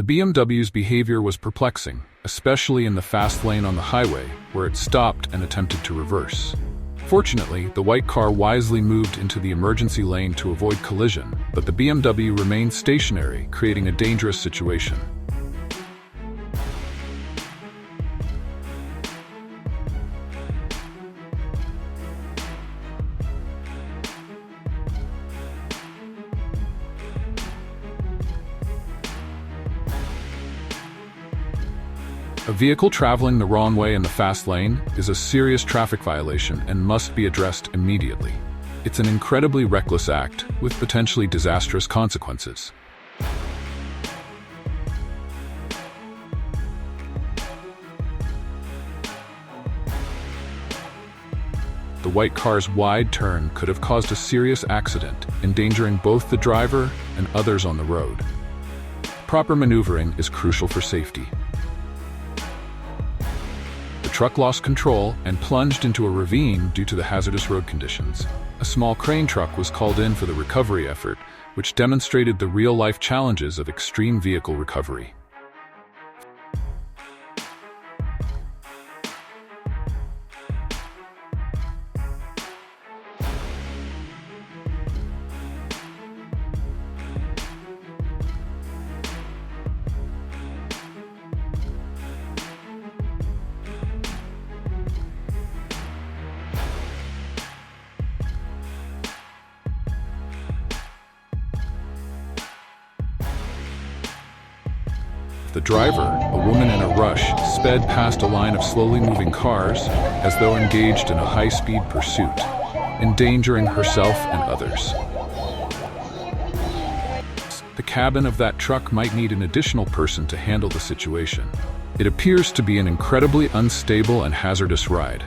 The BMW's behavior was perplexing, especially in the fast lane on the highway, where it stopped and attempted to reverse. Fortunately, the white car wisely moved into the emergency lane to avoid collision, but the BMW remained stationary, creating a dangerous situation. A vehicle traveling the wrong way in the fast lane is a serious traffic violation and must be addressed immediately. It's an incredibly reckless act with potentially disastrous consequences. The white car's wide turn could have caused a serious accident, endangering both the driver and others on the road. Proper maneuvering is crucial for safety. The truck lost control and plunged into a ravine due to the hazardous road conditions. A small crane truck was called in for the recovery effort, which demonstrated the real-life challenges of extreme vehicle recovery. The driver, a woman in a rush, sped past a line of slowly moving cars as though engaged in a high-speed pursuit, endangering herself and others. The cabin of that truck might need an additional person to handle the situation. It appears to be an incredibly unstable and hazardous ride.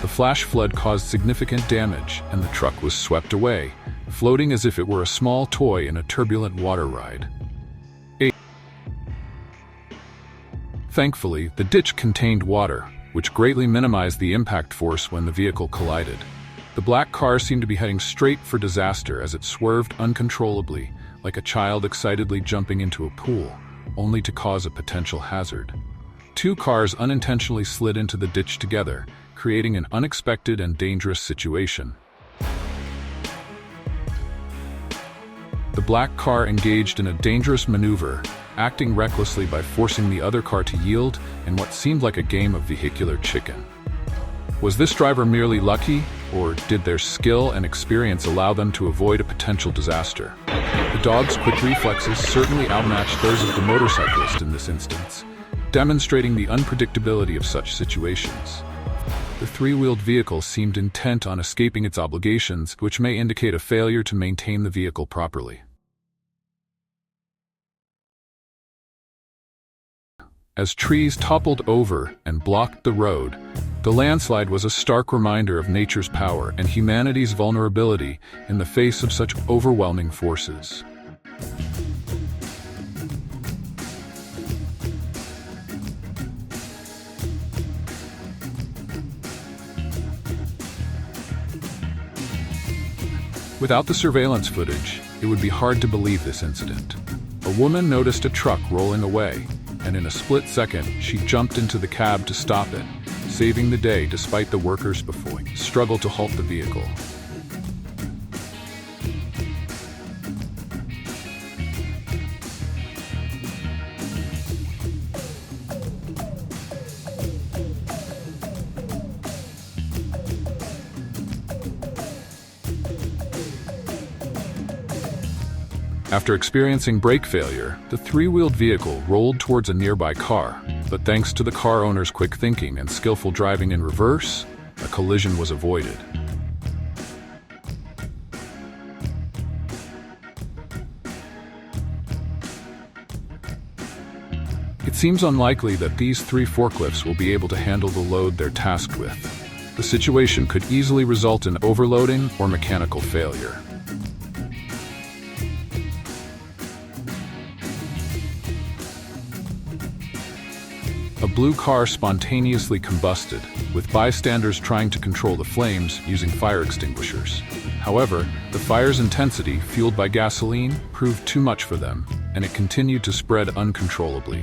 The flash flood caused significant damage, and the truck was swept away, floating as if it were a small toy in a turbulent water ride. Thankfully, the ditch contained water, which greatly minimized the impact force when the vehicle collided. The black car seemed to be heading straight for disaster as it swerved uncontrollably, like a child excitedly jumping into a pool, only to cause a potential hazard. Two cars unintentionally slid into the ditch together, creating an unexpected and dangerous situation. The black car engaged in a dangerous maneuver, acting recklessly by forcing the other car to yield in what seemed like a game of vehicular chicken. Was this driver merely lucky, or did their skill and experience allow them to avoid a potential disaster? The dog's quick reflexes certainly outmatched those of the motorcyclist in this instance, demonstrating the unpredictability of such situations. The three-wheeled vehicle seemed intent on escaping its obligations, which may indicate a failure to maintain the vehicle properly. As trees toppled over and blocked the road, the landslide was a stark reminder of nature's power and humanity's vulnerability in the face of such overwhelming forces. Without the surveillance footage, it would be hard to believe this incident. A woman noticed a truck rolling away, and in a split second, she jumped into the cab to stop it, saving the day despite the workers before struggled to halt the vehicle. After experiencing brake failure, the three-wheeled vehicle rolled towards a nearby car, but thanks to the car owner's quick thinking and skillful driving in reverse, a collision was avoided. It seems unlikely that these three forklifts will be able to handle the load they're tasked with. The situation could easily result in overloading or mechanical failure. A blue car spontaneously combusted, with bystanders trying to control the flames using fire extinguishers. However, the fire's intensity, fueled by gasoline, proved too much for them, and it continued to spread uncontrollably.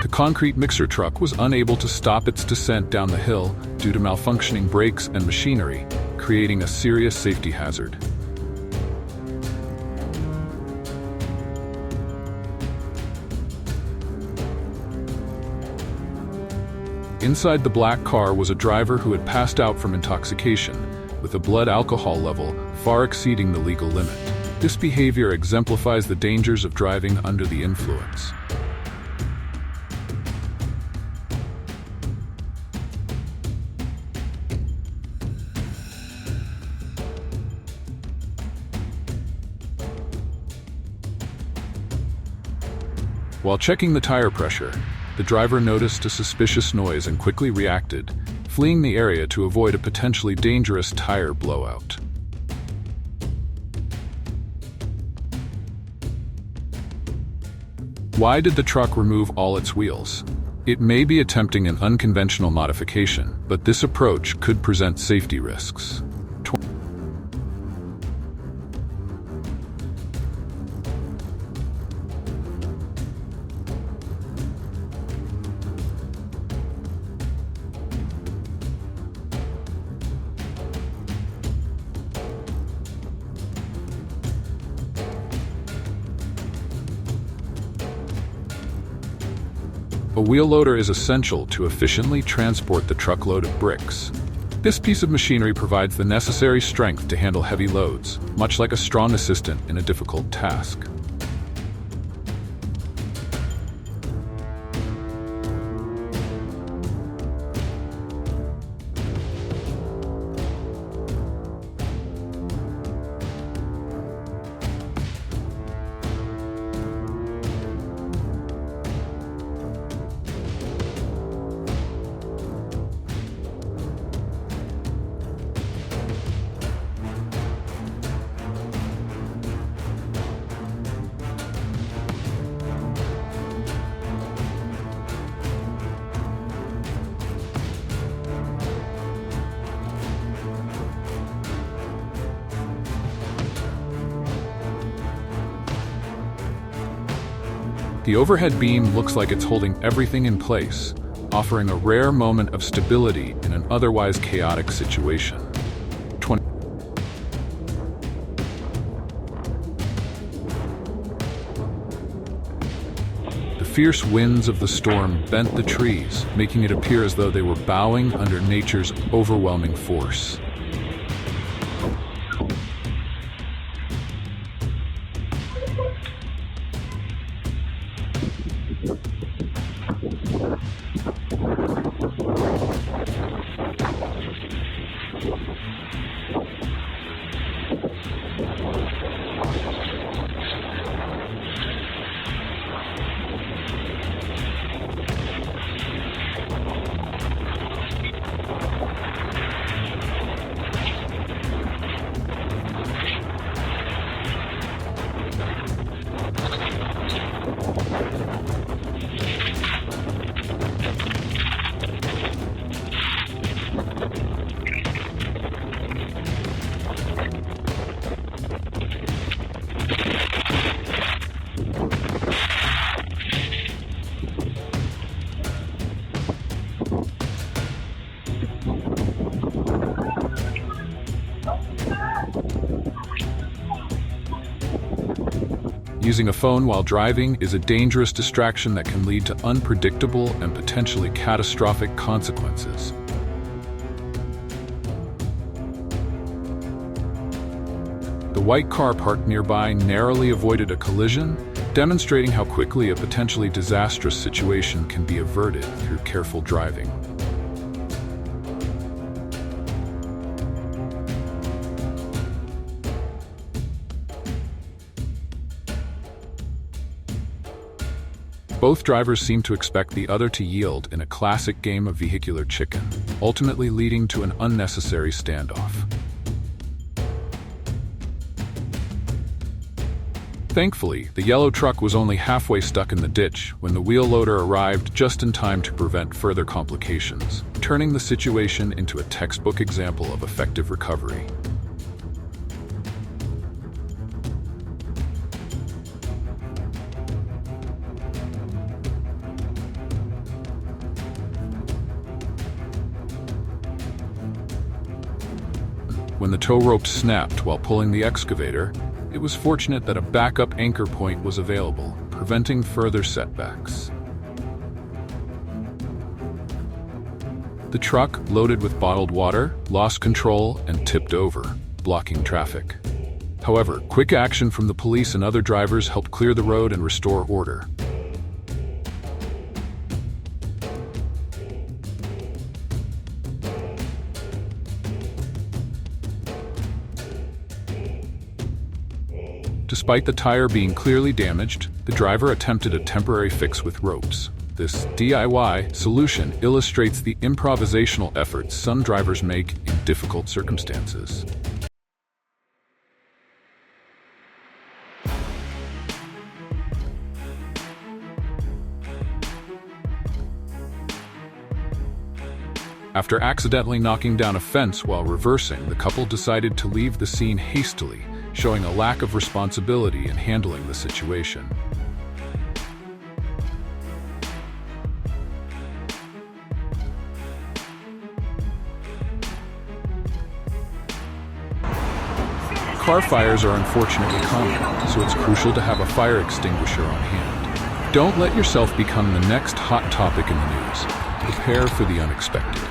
The concrete mixer truck was unable to stop its descent down the hill due to malfunctioning brakes and machinery, creating a serious safety hazard. Inside the black car was a driver who had passed out from intoxication, with a blood alcohol level far exceeding the legal limit. This behavior exemplifies the dangers of driving under the influence. While checking the tire pressure, the driver noticed a suspicious noise and quickly reacted, fleeing the area to avoid a potentially dangerous tire blowout. Why did the truck remove all its wheels? It may be attempting an unconventional modification, but this approach could present safety risks. A wheel loader is essential to efficiently transport the truckload of bricks. This piece of machinery provides the necessary strength to handle heavy loads, much like a strong assistant in a difficult task. The overhead beam looks like it's holding everything in place, offering a rare moment of stability in an otherwise chaotic situation. The fierce winds of the storm bent the trees, making it appear as though they were bowing under nature's overwhelming force. Using a phone while driving is a dangerous distraction that can lead to unpredictable and potentially catastrophic consequences. The white car parked nearby narrowly avoided a collision, demonstrating how quickly a potentially disastrous situation can be averted through careful driving. Both drivers seem to expect the other to yield in a classic game of vehicular chicken, ultimately leading to an unnecessary standoff. Thankfully, the yellow truck was only halfway stuck in the ditch when the wheel loader arrived just in time to prevent further complications, turning the situation into a textbook example of effective recovery. When the tow rope snapped while pulling the excavator, it was fortunate that a backup anchor point was available, preventing further setbacks. The truck, loaded with bottled water, lost control and tipped over, blocking traffic. However, quick action from the police and other drivers helped clear the road and restore order. Despite the tire being clearly damaged, the driver attempted a temporary fix with ropes. This DIY solution illustrates the improvisational efforts some drivers make in difficult circumstances. After accidentally knocking down a fence while reversing, the couple decided to leave the scene hastily, showing a lack of responsibility in handling the situation. Car fires are unfortunately common, so it's crucial to have a fire extinguisher on hand. Don't let yourself become the next hot topic in the news. Prepare for the unexpected.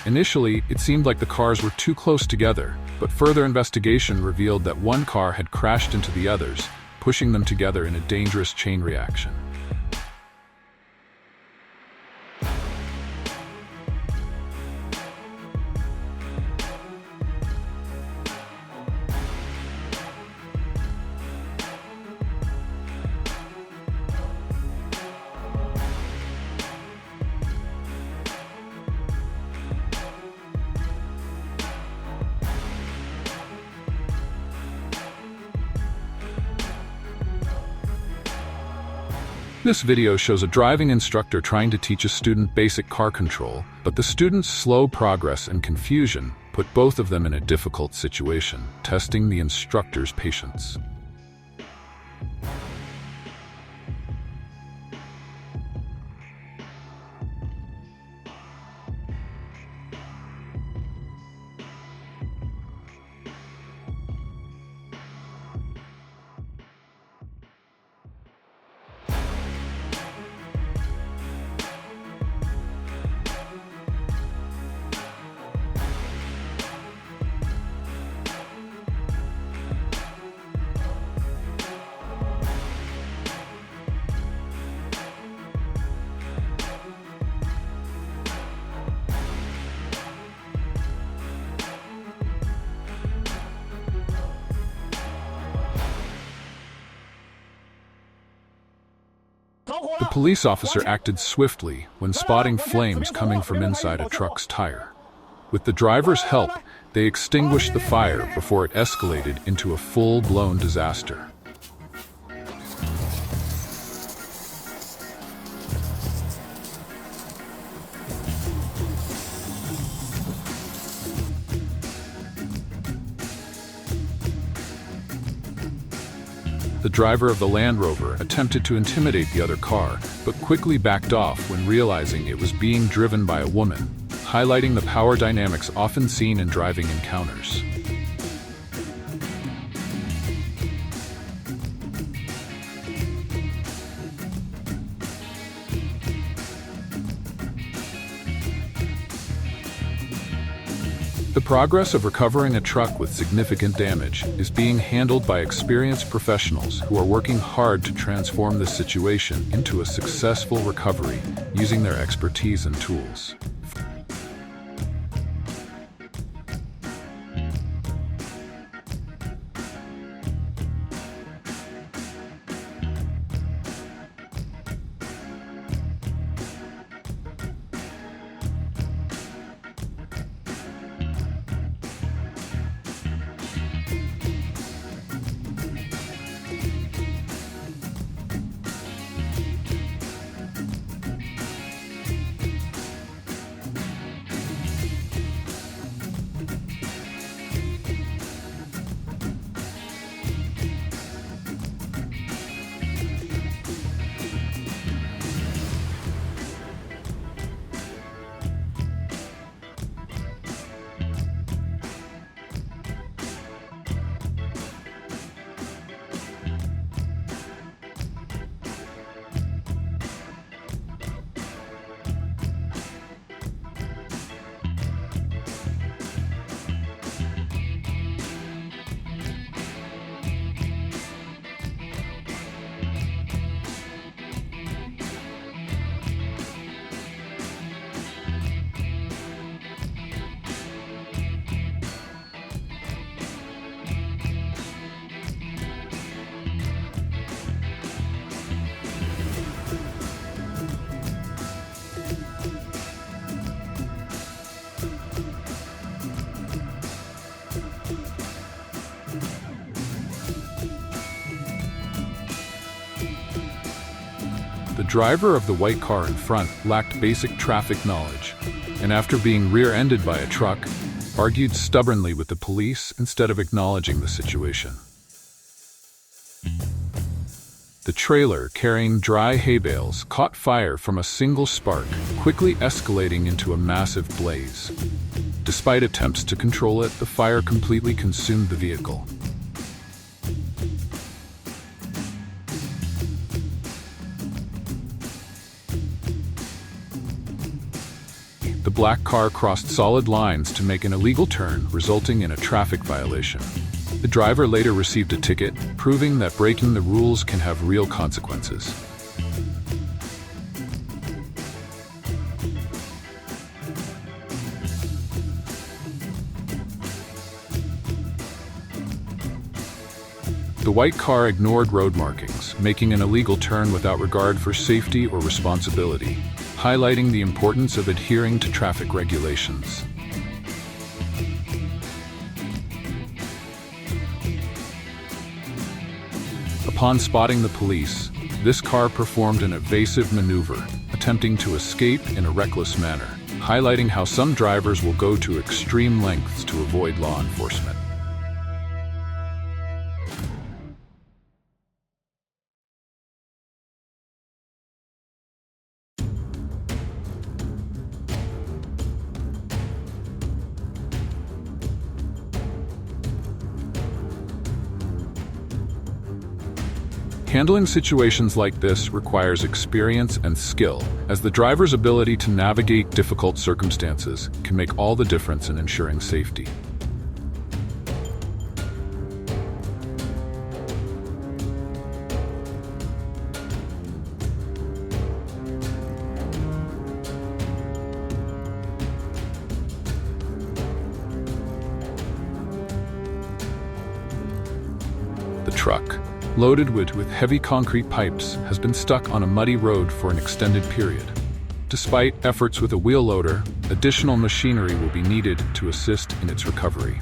Initially, it seemed like the cars were too close together, but further investigation revealed that one car had crashed into the others, pushing them together in a dangerous chain reaction. This video shows a driving instructor trying to teach a student basic car control, but the student's slow progress and confusion put both of them in a difficult situation, testing the instructor's patience. The police officer acted swiftly when spotting flames coming from inside a truck's tire. With the driver's help, they extinguished the fire before it escalated into a full-blown disaster. The driver of the Land Rover attempted to intimidate the other car, but quickly backed off when realizing it was being driven by a woman, highlighting the power dynamics often seen in driving encounters. The progress of recovering a truck with significant damage is being handled by experienced professionals who are working hard to transform this situation into a successful recovery using their expertise and tools. The driver of the white car in front lacked basic traffic knowledge, and after being rear-ended by a truck, argued stubbornly with the police instead of acknowledging the situation. The trailer carrying dry hay bales caught fire from a single spark, quickly escalating into a massive blaze. Despite attempts to control it, the fire completely consumed the vehicle. The black car crossed solid lines to make an illegal turn, resulting in a traffic violation. The driver later received a ticket, proving that breaking the rules can have real consequences. The white car ignored road markings, making an illegal turn without regard for safety or responsibility, highlighting the importance of adhering to traffic regulations. Upon spotting the police, this car performed an evasive maneuver, attempting to escape in a reckless manner, highlighting how some drivers will go to extreme lengths to avoid law enforcement. Handling situations like this requires experience and skill, as the driver's ability to navigate difficult circumstances can make all the difference in ensuring safety. The truck, loaded with heavy concrete pipes, has been stuck on a muddy road for an extended period. Despite efforts with a wheel loader, additional machinery will be needed to assist in its recovery.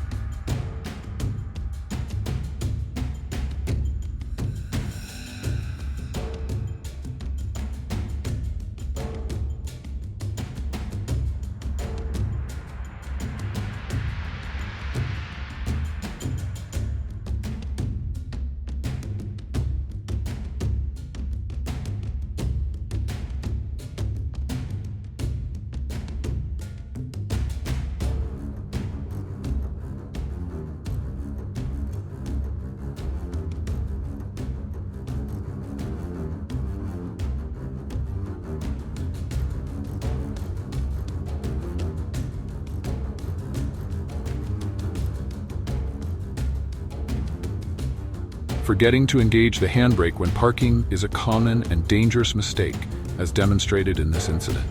Forgetting to engage the handbrake when parking is a common and dangerous mistake, as demonstrated in this incident.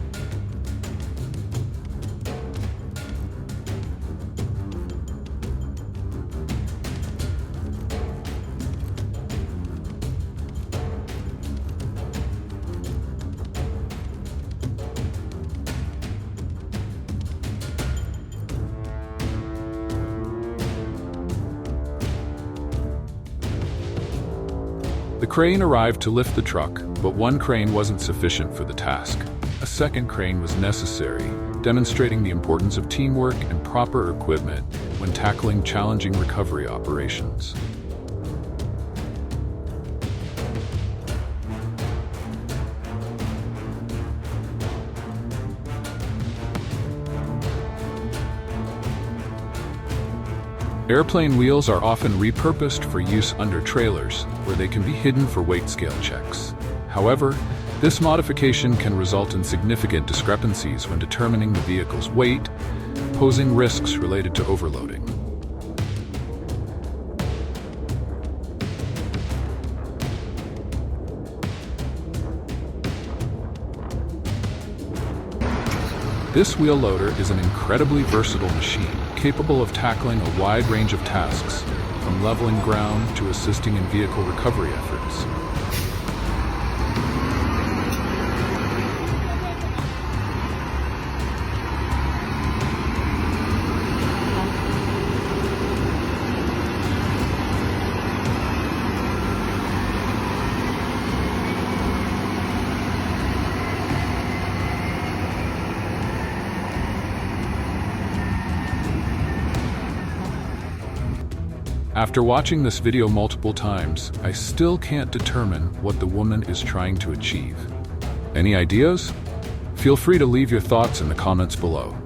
The crane arrived to lift the truck, but one crane wasn't sufficient for the task. A second crane was necessary, demonstrating the importance of teamwork and proper equipment when tackling challenging recovery operations. Airplane wheels are often repurposed for use under trailers, where they can be hidden for weight scale checks. However, this modification can result in significant discrepancies when determining the vehicle's weight, posing risks related to overloading. This wheel loader is an incredibly versatile machine, capable of tackling a wide range of tasks, from leveling ground to assisting in vehicle recovery efforts. After watching this video multiple times, I still can't determine what the woman is trying to achieve. Any ideas? Feel free to leave your thoughts in the comments below.